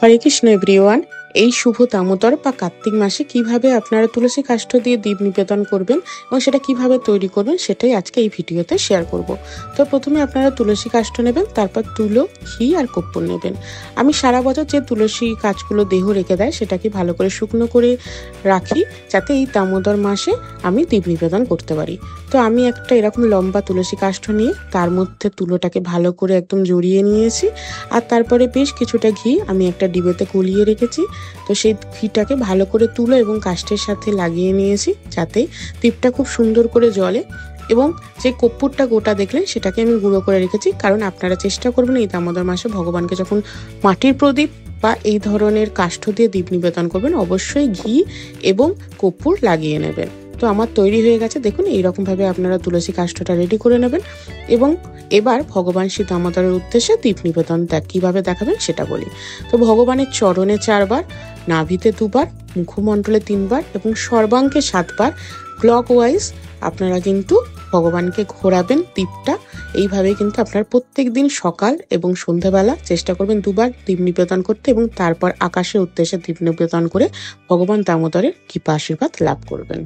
হরে Krishna everyone. এই শুভ দামোদর বা কার্তিক মাসে কিভাবে আপনারা তুলসী কাষ্ঠ দিয়ে দীপ নিবেদন করবেন এবং সেটা কিভাবে তৈরি করবেন সেটাই আজকে এই ভিডিওতে শেয়ার করব। তো প্রথমে আপনারা তুলসী কাষ্ঠ নেবেন, তারপর তুলো, ঘি আর কর্পূর নেবেন। আমি সারা বছর যে তুলসী গাছগুলো দেহ রেখে দেয় সেটাকে ভালো করে শুকনো করে রাখি, যাতে এই দামোদর মাসে আমি দীপ নিবেদন করতে পারি। তো আমি একটা এরকম লম্বা তুলসী কাষ্ঠ নিয়ে তার মধ্যে তুলোটাকে ভালো করে একদম জড়িয়ে নিয়েছি, আর তারপরে বেশ কিছুটা ঘি আমি একটা ডিবেতে গলিয়ে রেখেছি। তো সেই ঘিটাকে ভালো করে তুলো এবং কাষ্ঠের সাথে লাগিয়ে নিয়েছি, যাতে দীপটা খুব সুন্দর করে জ্বলে। এবং যে কর্পূরটা গোটা দেখলেন সেটাকে আমি গুঁড়ো করে রেখেছি, কারণ আপনারা চেষ্টা করবেন এই দামোদর মাসে ভগবানকে যখন মাটির প্রদীপ বা এই ধরনের কাষ্ঠ দিয়ে দীপ নিবেদন করবেন অবশ্যই ঘি এবং কর্পূর লাগিয়ে নেবেন। তো আমার তৈরি হয়ে গেছে, দেখুন এইরকম ভাবে আপনারা তুলসী কাষ্ঠটা রেডি করে নেবেন। এবং এবার ভগবান শ্রী দামোদরের উদ্দেশ্যে দীপ নিবেদন কিভাবে দেখাবেন সেটা বলি। তো ভগবানের চরণে 4 বার, নাভিতে 2 বার, মুখমণ্ডলে 3 বার এবং সর্বাঙ্গে 7 বার ক্লক ওয়াইজ আপনারা কিন্তু ভগবানকে ঘোরাবেন দীপটা। এইভাবে কিন্তু আপনার প্রত্যেক দিন সকাল এবং সন্ধ্যাবেলা চেষ্টা করবেন 2 বার দীপ নিবেদন করতে, এবং তারপর আকাশের উদ্দেশ্যে দীপ নিবেদন করে ভগবান দামোদরের কৃপা আশীর্বাদ লাভ করবেন।